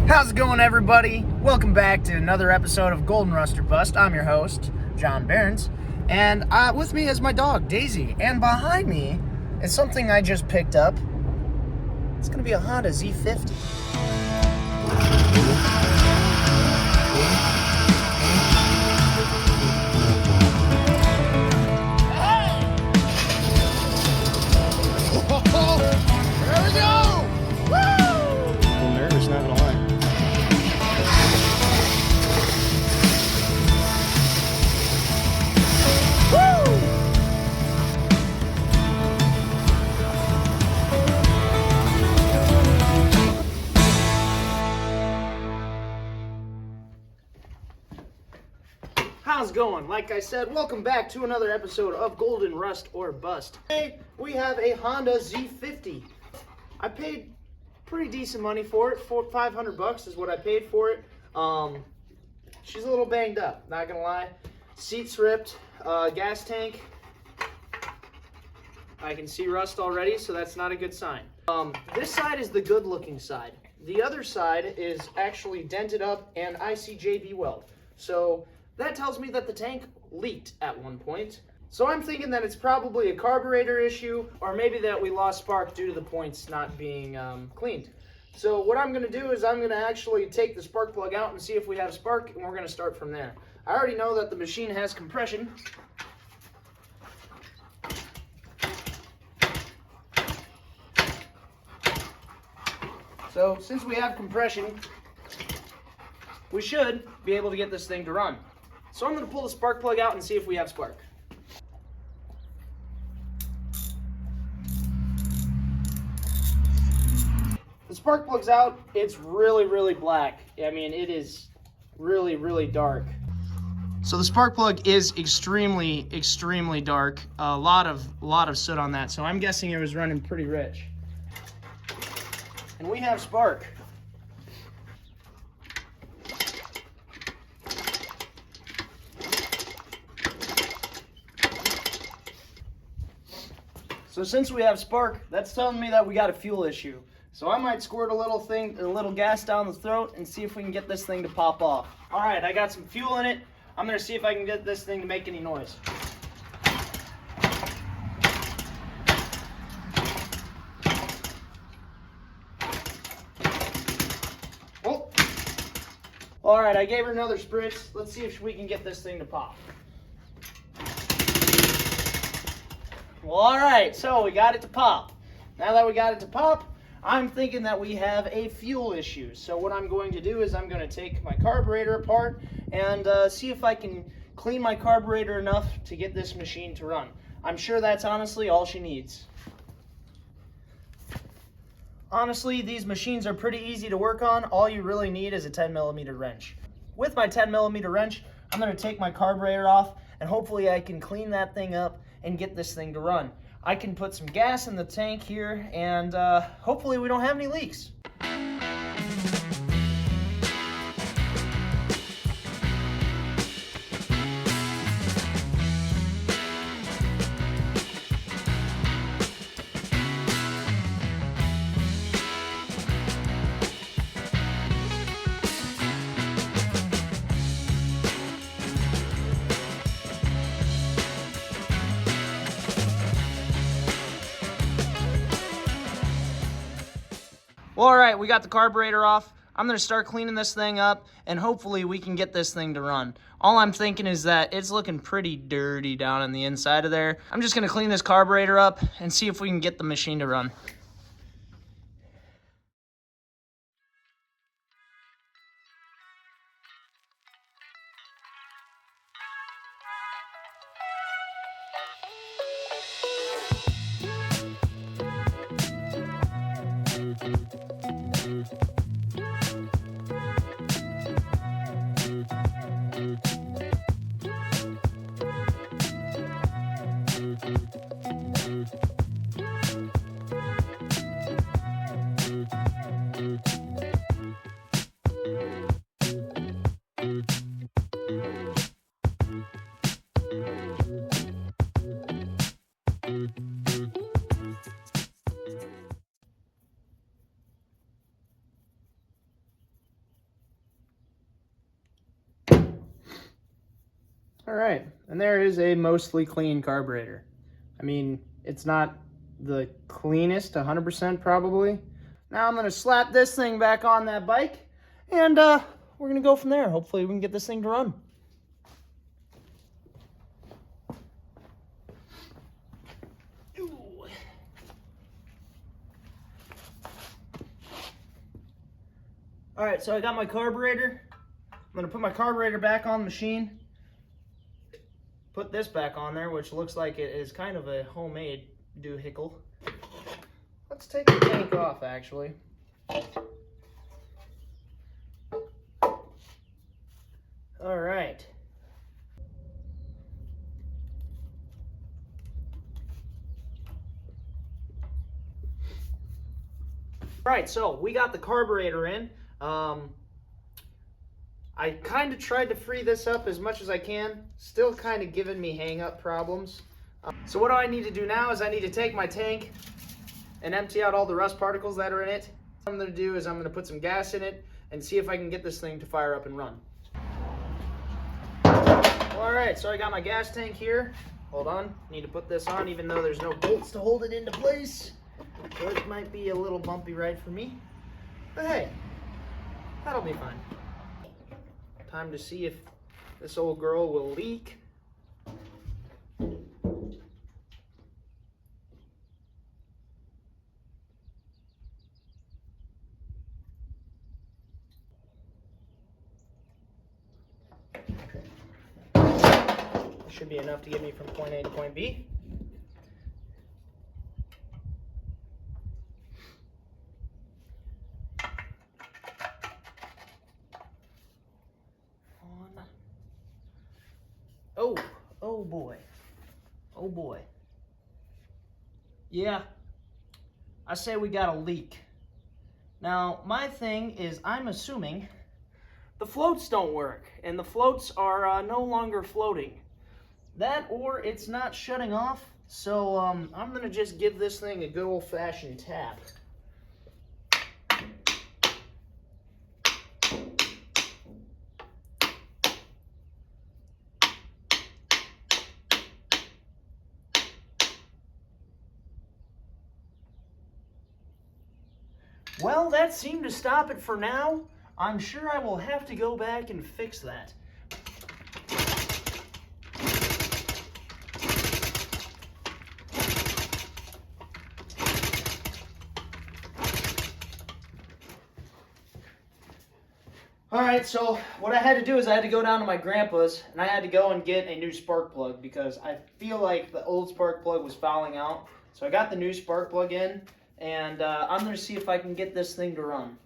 How's it going, everybody? Welcome back to another episode of Golden Rust or Bust. I'm your host, John Behrens, and with me is my dog, Daisy, and behind me is something I just picked up. It's going to be a Honda Z50. There we go! Woo! A little nervous, not gonna lie. Woo! How's it going? Like I said, welcome back to another episode of Golden Rust or Bust. Today we have a Honda Z50. I paid pretty decent money for it. $500 is what I paid for it. She's a little banged up, not gonna lie. Seats ripped, gas tank. I can see rust already, so that's not a good sign. This side is the good looking side. The other side is actually dented up and I see JB weld. So that tells me that the tank leaked at one point. So I'm thinking that it's probably a carburetor issue, or maybe that we lost spark due to the points not being cleaned. So what I'm going to do is I'm going to actually take the spark plug out and see if we have spark, and we're going to start from there. I already know that the machine has compression. So since we have compression, we should be able to get this thing to run. So I'm going to pull the spark plug out and see if we have spark. The spark plug's out. It's really black. I mean, it is really dark. So the spark plug is extremely dark. A lot of soot on that. So I'm guessing it was running pretty rich. And we have spark. So since we have spark, that's telling me that we got a fuel issue. So I might squirt a little gas down the throat and see if we can get this thing to pop off. All right, I got some fuel in it. I'm gonna see if I can get this thing to make any noise. Oh. All right, I gave her another spritz. Let's see if we can get this thing to pop. Well, all right, so we got it to pop. Now that we got it to pop, I'm thinking that we have a fuel issue. So what I'm going to do is I'm going to take my carburetor apart and see if I can clean my carburetor enough to get this machine to run. I'm sure that's honestly all she needs. Honestly, these machines are pretty easy to work on. All you really need is a 10mm wrench. With my 10mm wrench, I'm going to take my carburetor off and hopefully I can clean that thing up and get this thing to run. I can put some gas in the tank here and hopefully we don't have any leaks. Well, all right, we got the carburetor off. I'm gonna start cleaning this thing up and hopefully we can get this thing to run. All I'm thinking is that it's looking pretty dirty down on the inside of there. I'm just gonna clean this carburetor up and see if we can get the machine to run. All right, and there is a mostly clean carburetor. I mean, it's not the cleanest, 100% probably. Now I'm gonna slap this thing back on that bike, and we're gonna go from there. Hopefully we can get this thing to run. Ooh. All right, so I got my carburetor. I'm gonna put my carburetor back on the machine. Put this back on there, which looks like it is kind of a homemade doohickle. Let's take the tank off, actually. All right. Right, so we got the carburetor in. I kind of tried to free this up as much as I can. Still kind of giving me hang-up problems. So what do I need to do now is I need to take my tank and empty out all the rust particles that are in it. What I'm going to do is I'm going to put some gas in it and see if I can get this thing to fire up and run. Alright, so I got my gas tank here. Hold on, need to put this on even though there's no bolts to hold it into place. So it might be a little bumpy ride for me. But hey, that'll be fine. Time to see if this old girl will leak. Should be enough to get me from point A to point B. Oh boy. Oh boy. Yeah, I say we got a leak. Now, my thing is I'm assuming the floats don't work, and the floats are no longer floating. That or it's not shutting off, so I'm gonna just give this thing a good old-fashioned tap. Well, that seemed to stop it for now. I'm sure I will have to go back and fix that. Alright, so what I had to do is I had to go down to my grandpa's and I had to go and get a new spark plug because I feel like the old spark plug was fouling out. So I got the new spark plug in. And I'm going to see if I can get this thing to run.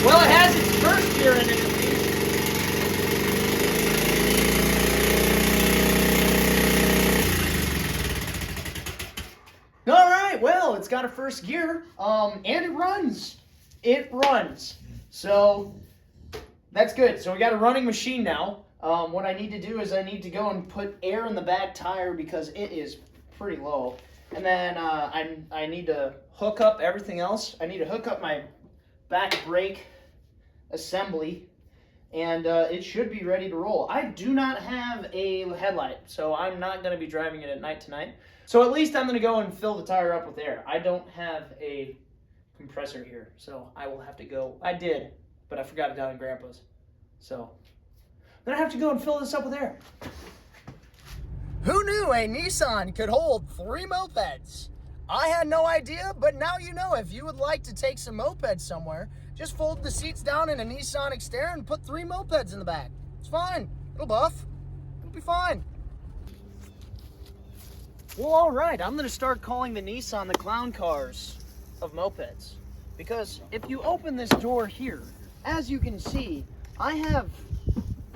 Well, it has its first gear in it. All right, well, it's got a first gear, and it runs. It runs. So that's good. So we got a running machine now. What I need to do is I need to go and put air in the back tire because it is pretty low. And then I need to hook up everything else. I need to hook up my back brake assembly, and it should be ready to roll. I do not have a headlight, so I'm not going to be driving it at night tonight. So at least I'm going to go and fill the tire up with air. I don't have a compressor here, so I will have to go. I did, but I forgot it down at Grandpa's. So I'm going to have to go and fill this up with air. Who knew a Nissan could hold 3 mopeds? I had no idea, but now you know. If you would like to take some mopeds somewhere, just fold the seats down in a Nissan Xterra and put 3 mopeds in the back. It's fine. It'll buff. It'll be fine. Well, all right, I'm gonna start calling the Nissan the clown cars of mopeds. Because if you open this door here, as you can see, I have,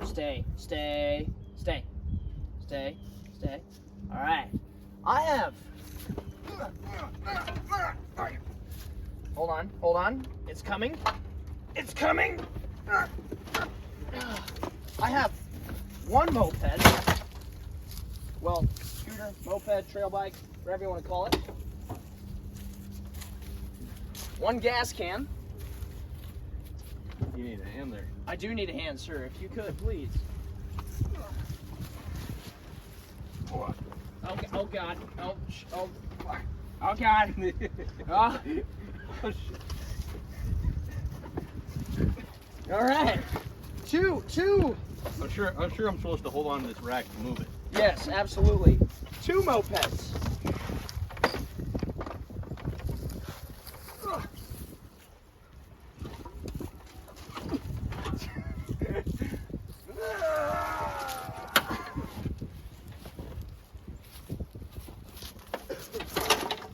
stay. All right, I have, hold on, it's coming. I have one moped, well, scooter, moped, trail bike, whatever you want to call it. One gas can. You need a hand there. I do need a hand, sir. If you could, please. Okay. Oh God. Oh God. Oh. All right. Two. I'm sure I'm supposed to hold on to this rack to move it. Yes, absolutely. 2 mopeds.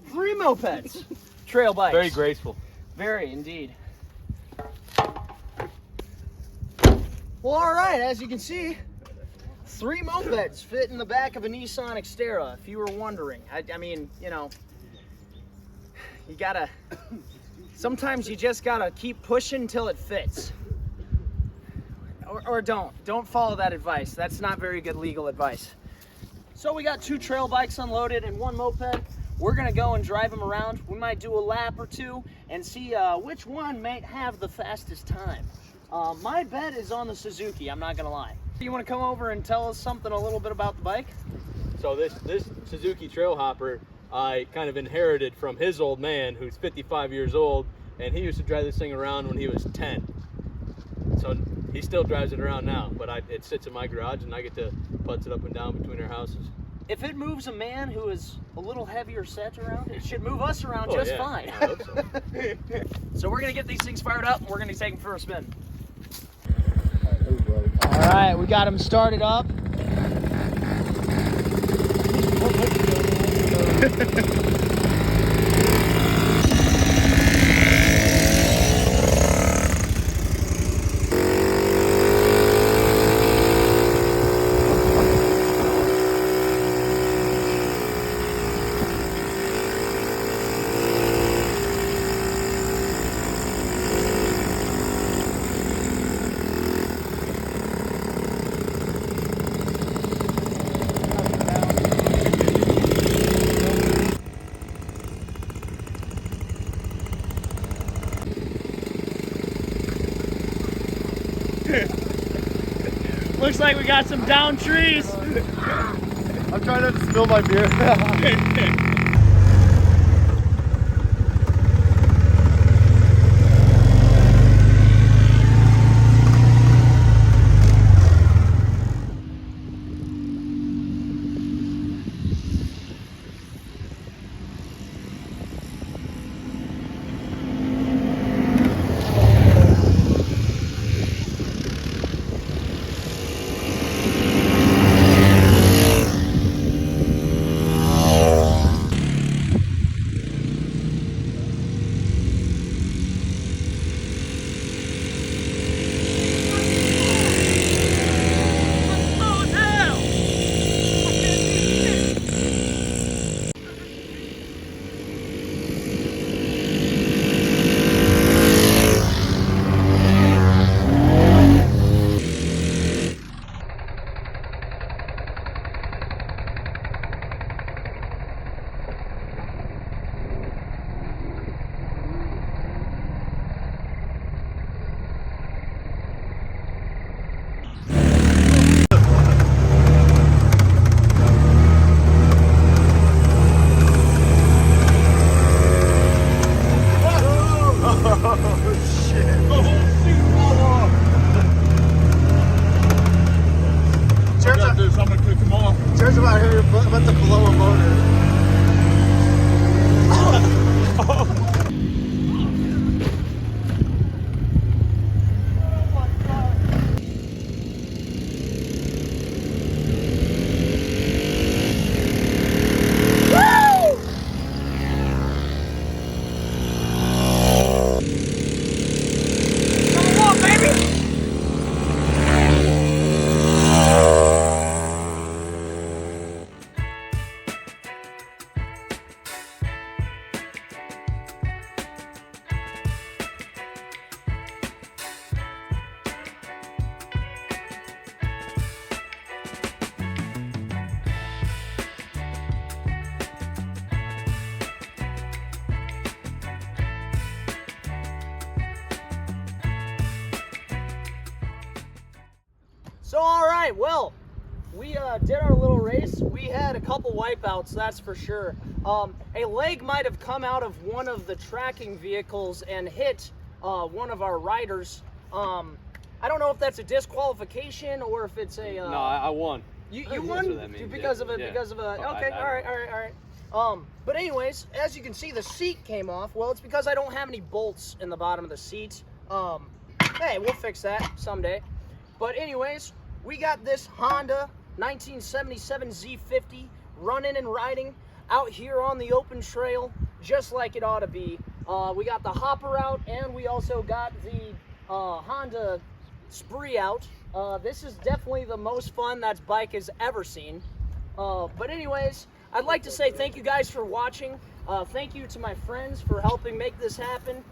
Three mopeds. Trail bikes. Very graceful. Very indeed. Well, all right, as you can see, 3 mopeds fit in the back of a Nissan Xterra, if you were wondering. I mean, you know, you gotta, sometimes you just gotta keep pushing until it fits. Or don't follow that advice. That's not very good legal advice. So we got 2 trail bikes unloaded and 1 moped. We're gonna go and drive them around. We might do a lap or 2 and see which one might have the fastest time. My bet is on the Suzuki, I'm not gonna lie. You wanna come over and tell us something a little bit about the bike? So this Suzuki Trail Hopper, I kind of inherited from his old man, who's 55 years old, and he used to drive this thing around when he was 10. So he still drives it around now, but it sits in my garage and I get to putz it up and down between our houses. If it moves a man who is a little heavier set around, it should move us around just fine. I hope so. So we're gonna get these things fired up and we're gonna take them for a spin. All right, we got them started up. Looks like we got some down trees. I'm trying not to spill my beer. Turns about here, about to blow a motor. So, all right, well, we did our little race. We had a couple wipeouts, that's for sure. A leg might have come out of one of the tracking vehicles and hit one of our riders. I don't know if that's a disqualification or if it's a... No, I won. You That's won what that means, because yeah. of a Yeah. because of a Oh, okay, I- all right. But anyways, as you can see, the seat came off. Well, it's because I don't have any bolts in the bottom of the seat. Hey, we'll fix that someday. But anyways, we got this Honda 1977 Z50 running and riding out here on the open trail, just like it ought to be. We got the hopper out, and we also got the Honda spree out. This is definitely the most fun that bike has ever seen. But anyways, I'd like to say thank you guys for watching. Thank you to my friends for helping make this happen.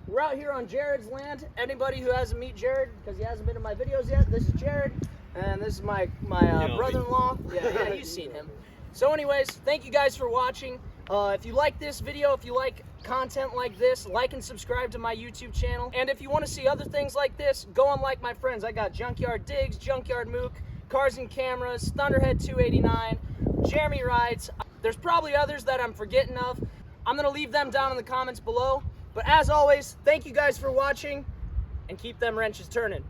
We're out here on Jared's land. Anybody who hasn't met Jared, because he hasn't been in my videos yet, this is Jared, and this is my brother-in-law. Yeah, you've seen him. So anyways, thank you guys for watching. If you like this video, if you like content like this, like and subscribe to my YouTube channel. And if you want to see other things like this, go and like my friends. I got Junkyard Digs, Junkyard Mook, Cars and Cameras, Thunderhead 289, Jeremy Rhydes. There's probably others that I'm forgetting of. I'm going to leave them down in the comments below. But as always, thank you guys for watching, and keep them wrenches turning.